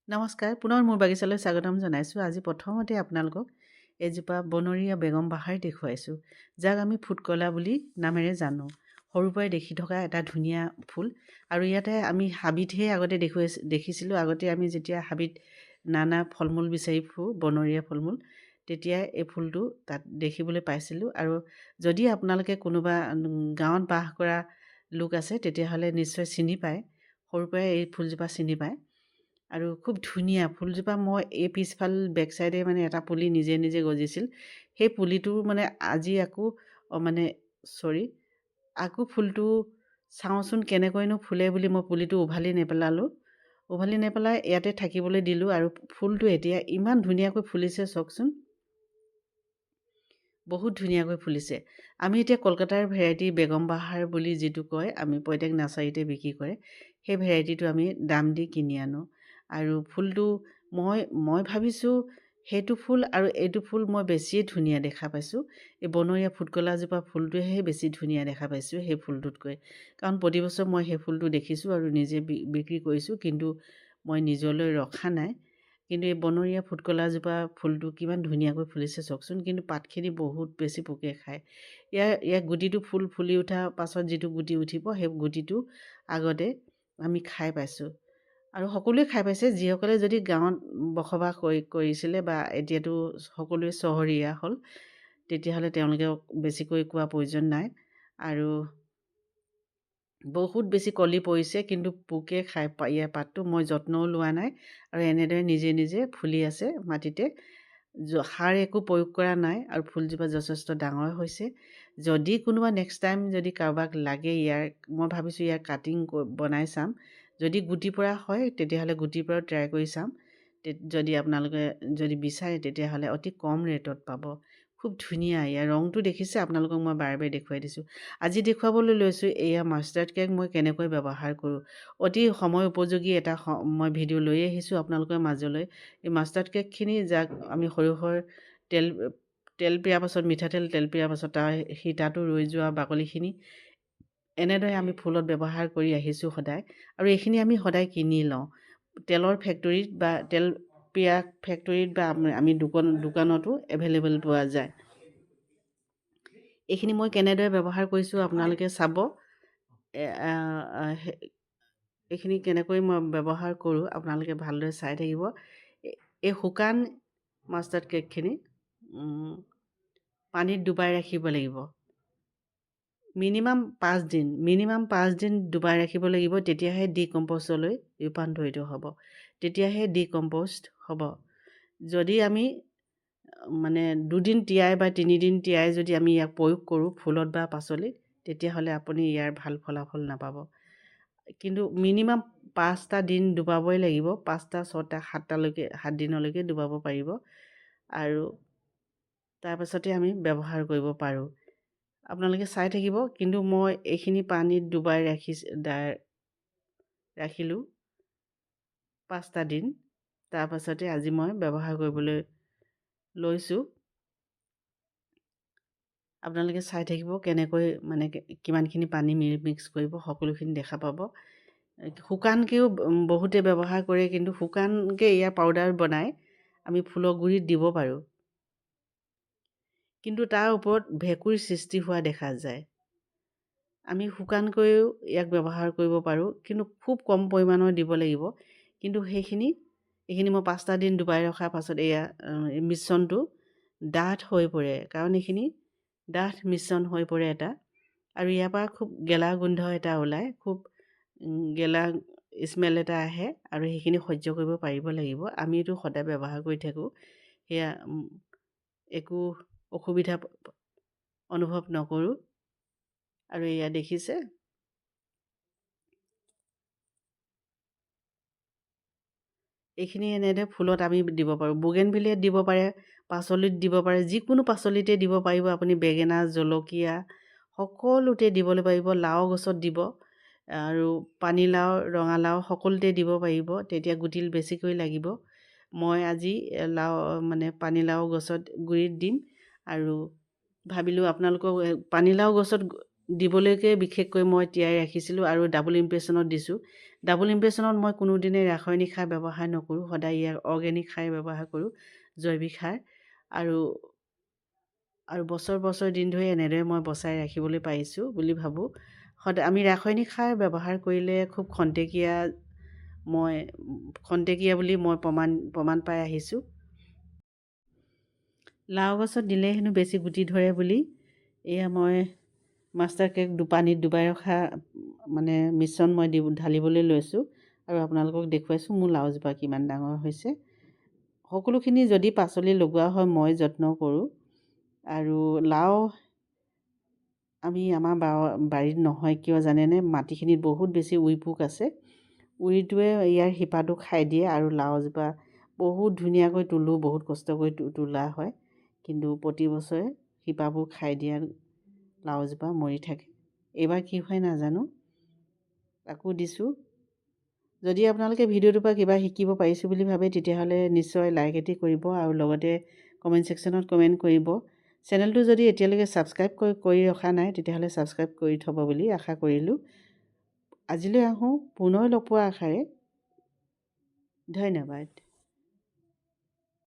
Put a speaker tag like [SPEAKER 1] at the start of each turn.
[SPEAKER 1] নমস্কাৰ, পুনৰ মোৰ বাগিচালৈ স্বাগতম জনাইছোঁ। আজি প্ৰথমতে আপোনালোকক এজোপা বনৰীয়া বেগম বাহাৰ দেখুৱাইছোঁ, যাক আমি ফুটকলা বুলি নামেৰে জানো। সৰুৰ পৰাই দেখি থকা এটা ধুনীয়া ফুল। আৰু ইয়াতে আমি হাবিতহে আগতে দেখিছিলোঁ। আগতে আমি যেতিয়া হাবিত নানা ফল মূল বিচাৰি ফুৰোঁ, বনৰীয়া ফল মূল, তেতিয়া এই ফুলটো তাত দেখিবলৈ পাইছিলোঁ। আৰু যদি আপোনালোকে কোনোবা গাঁৱত বাস কৰা লোক আছে, তেতিয়াহ'লে নিশ্চয় চিনি পায়। সৰুৰ পৰাই এই ফুলজোপা চিনি পায়। আৰু খুব ধুনীয়া ফুলজোপা। মই এই পিছফাল বেক চাইডে মানে এটা পুলি নিজে নিজে গজিছিল। সেই পুলিটো মানে আজি আকৌ ফুলটো চাওঁচোন কেনেকৈনো ফুলে বুলি মই পুলিটো উভালি নেপেলালোঁ। উভালি নেপেলাই ইয়াতে থাকিবলৈ দিলোঁ। আৰু ফুলটো এতিয়া ইমান ধুনীয়াকৈ ফুলিছে, চাওকচোন, বহুত ধুনীয়াকৈ ফুলিছে। আমি এতিয়া কলকাতাৰ ভেৰাইটি বেগম বাহাৰ বুলি যিটো কয়, আমি প্ৰত্যেক নাৰ্চাৰীতে বিক্ৰী কৰে, সেই ভেৰাইটিটো আমি দাম দি কিনি আনোঁ। আৰু ফুলটো মই ভাবিছোঁ সেইটো ফুল আৰু এইটো ফুল মই বেছিয়ে ধুনীয়া দেখা পাইছোঁ। এই বনৰীয়া ফুটকলাজোপা ফুলটোহে বেছি ধুনীয়া দেখা পাইছোঁ সেই ফুলটোতকৈ। কাৰণ প্ৰতি বছৰ মই সেই ফুলটো দেখিছোঁ আৰু নিজে বিক্ৰী কৰিছোঁ, কিন্তু মই নিজলৈ ৰখা নাই। কিন্তু এই বনৰীয়া ফুটকলাজোপা ফুলটো কিমান ধুনীয়াকৈ ফুলিছে চাওকচোন। কিন্তু পাতখিনি বহুত বেছি পোকে খায়। ইয়াৰ গুটিটো ফুলি উঠাৰ পাছত যিটো গুটি উঠিব, সেই গুটিটো আগতে আমি খাই পাইছোঁ। আৰু সকলোৱে খাই পাইছে, যিসকলে যদি গাঁৱত বসবাস কৰিছিলে বা এতিয়াতো সকলোৱে চহৰীয়া হ'ল, তেতিয়াহ'লে তেওঁলোকে বেছিকৈ কোৱা প্ৰয়োজন নাই। আৰু বহুত বেছি কলি পৰিছে, কিন্তু পোকে খাই ইয়াৰ পাতটো। মই যত্নও লোৱা নাই আৰু এনেদৰে নিজে নিজে ফুলি আছে মাটিতে। সাৰ একো প্ৰয়োগ কৰা নাই আৰু ফুলজোপা যথেষ্ট ডাঙৰ হৈছে। যদি কোনোবা নেক্সট টাইম যদি কাৰোবাক লাগে, মই ভাবিছোঁ ইয়াৰ কাটিং বনাই চাম। যদি গুটিৰ পৰা হয়, তেতিয়াহ'লে গুটিৰ পৰাও ট্ৰাই কৰি চাম। যদি আপোনালোকে বিচাৰে, তেতিয়াহ'লে অতি কম ৰেটত পাব। খুব ধুনীয়া। ইয়াৰ ৰংটো দেখিছে, আপোনালোকক মই বাৰে বাৰে দেখুৱাই দিছোঁ। আজি দেখুৱাবলৈ লৈছোঁ এয়া মাষ্টাৰ্ড কেক মই কেনেকৈ ব্যৱহাৰ কৰোঁ। অতি সময় উপযোগী এটা মই ভিডিঅ' লৈ আহিছোঁ আপোনালোকৰ মাজলৈ। এই মাষ্টাৰ্ড কেকখিনি, যাক আমি সৰিয়হৰ তেল পিয়াৰ পাছত, মিঠাতেল তেল পিয়াৰ পাছত তাৰ সীতাটো ৰৈ যোৱা বাকলিখিনি এনেদৰে আমি ফুলত ব্যৱহাৰ কৰি আহিছোঁ সদায়। আৰু এইখিনি আমি সদায় কিনি লওঁ তেলৰ ফেক্টৰীত বা তেল পিয়া ফেক্টৰীত, বা আমি দোকানতো এভেইলেবল পোৱা যায়। এইখিনি মই কেনেদৰে ব্যৱহাৰ কৰিছোঁ আপোনালোকে চাব। এইখিনি কেনেকৈ মই ব্যৱহাৰ কৰোঁ আপোনালোকে ভালদৰে চাই থাকিব। এই শুকান মাষ্টাৰ্ড কেকখিনি পানীত ডুবাই ৰাখিব লাগিব। মিনিমাম 5 দিন ডুবাই ৰাখিব লাগিব। তেতিয়াহে ডিকম্প'জলৈ ৰূপান্তৰিত হ'ব, তেতিয়াহে ডিকম্প'জড হ'ব। যদি আমি 2 দিন তিয়াই বা 3 দিন তিয়াই যদি আমি ইয়াক প্ৰয়োগ কৰোঁ ফুলত বা পাচলিত, তেতিয়াহ'লে আপুনি ইয়াৰ ভাল ফলাফল নাপাব। কিন্তু মিনিমাম 5টা দিন ডুবাবই লাগিব। 5টা 6টা 7 দিনলৈকে ডুবাব পাৰিব। আৰু তাৰপাছতে আমি ব্যৱহাৰ কৰিব পাৰোঁ। আপোনালোকে চাই থাকিব। কিন্তু মই এইখিনি পানীত ডুবাই ৰাখিলোঁ 5টা দিন। তাৰপাছতে আজি মই ব্যৱহাৰ কৰিবলৈ লৈছোঁ। আপোনালোকে চাই থাকিব কেনেকৈ কিমানখিনি পানী মিক্স কৰিব, সকলোখিনি দেখা পাব। শুকানকৈও বহুতে ব্যৱহাৰ কৰে, কিন্তু শুকানকৈ ইয়াৰ পাউডাৰ বনাই আমি ফুলৰ গুৰিত দিব পাৰোঁ। কিন্তু তাৰ ওপৰত ভেঁকুৰ সৃষ্টি হোৱা দেখা যায়। আমি শুকানকৈও ইয়াক ব্যৱহাৰ কৰিব পাৰোঁ, কিন্তু খুব কম পৰিমাণৰ দিব লাগিব। কিন্তু এইখিনি মই 5টা দিন ডুবাই ৰখাৰ পাছত এই মিশ্ৰণটো ডাঠ হৈ পৰে। কাৰণ এইখিনি ডাঠ মিশ্ৰণ হৈ পৰে এটা। আৰু ইয়াৰ পৰা খুব গেলা গোন্ধ এটা ওলায়, খুব গেলা স্মেল এটা আহে। আৰু সেইখিনি সহ্য কৰিব পাৰিব লাগিব। আমিতো সদায় ব্যৱহাৰ কৰি থাকোঁ, সেয়া একো অসুবিধা অনুভৱ নকৰোঁ। আৰু এয়া দেখিছে, এইখিনি এনেদৰে ফুলত আমি দিব পাৰোঁ। বুগেনভিলিয়াত দিব পাৰে, পাচলিত দিব পাৰে, যিকোনো পাচলিতে দিব পাৰিব আপুনি। বেঙেনা, জলকীয়া সকলোতে দিবলৈ পাৰিব। লাও গছত দিব, আৰু পানীলাও, ৰঙালাও সকলোতে দিব পাৰিব। তেতিয়া গুটিল বেছিকৈ লাগিব। মই আজি পানীলাও গছত গুৰিত দিম। আৰু ভাবিলোঁ আপোনালোকক পানীলাও গছত দিবলৈকে বিশেষকৈ মই তিয়াই ৰাখিছিলোঁ আৰু ডাবল ইমপ্ৰেশ্যনত দিছোঁ। ডাবল ইমপ্ৰেশ্যনত মই কোনোদিনে ৰাসায়নিক সাৰ ব্যৱহাৰ নকৰোঁ, সদায় ইয়াৰ অৰ্গেনিক সাৰ ব্যৱহাৰ কৰোঁ, জৈৱিক সাৰ। আৰু আৰু বছৰ দিন ধৰি এনেদৰে মই বচাই ৰাখিবলৈ পাৰিছোঁ বুলি ভাবোঁ। সদায় আমি ৰাসায়নিক সাৰ ব্যৱহাৰ কৰিলে খুব খন্তেকীয়া বুলি মই প্ৰমাণ পাই আহিছোঁ। লাও গছত দিলে হেনো বেছি গুটি ধৰে বুলি এয়া মই মাষ্টাৰ কেক পানীত ডুবাই ৰখা মিশ্ৰণ মই ঢালিবলৈ লৈছোঁ আৰু আপোনালোকক দেখুৱাইছোঁ মোৰ লাওজোপা কিমান ডাঙৰ হৈছে। সকলোখিনি যদি পাচলি লগোৱা হয় মই যত্ন কৰোঁ। আৰু লাও আমাৰ বাৰীত নহয় কিয় জানেনে, মাটিখিনিত বহুত বেছি উই পোক আছে। উৰিটোৱে ইয়াৰ শিপাটো খাই দিয়ে আৰু লাওজোপা বহুত ধুনীয়াকৈ তোলোঁ, বহুত কষ্ট কৰি তোলা হয়, কিন্তু প্ৰতি বছৰে শিপাবোৰ খাই দিয়াত লাওজোপা মৰি থাকে। এইবাৰ কি হয় নাজানো, আকৌ দিছোঁ। যদি আপোনালোকে ভিডিঅ'টোৰ পৰা কিবা শিকিব পাৰিছোঁ বুলি ভাবে তেতিয়াহ'লে নিশ্চয় লাইক এটি কৰিব আৰু লগতে কমেণ্ট ছেকশ্যনত কমেণ্ট কৰিব। চেনেলটো যদি এতিয়ালৈকে ছাবস্ক্ৰাইব কৰি ৰখা নাই তেতিয়াহ'লে ছাবস্ক্ৰাইব কৰি থ'ব বুলি আশা কৰিলোঁ। আজিলৈ আহোঁ পুনৰ লগ পোৱাৰ আশাৰে। ধন্যবাদ।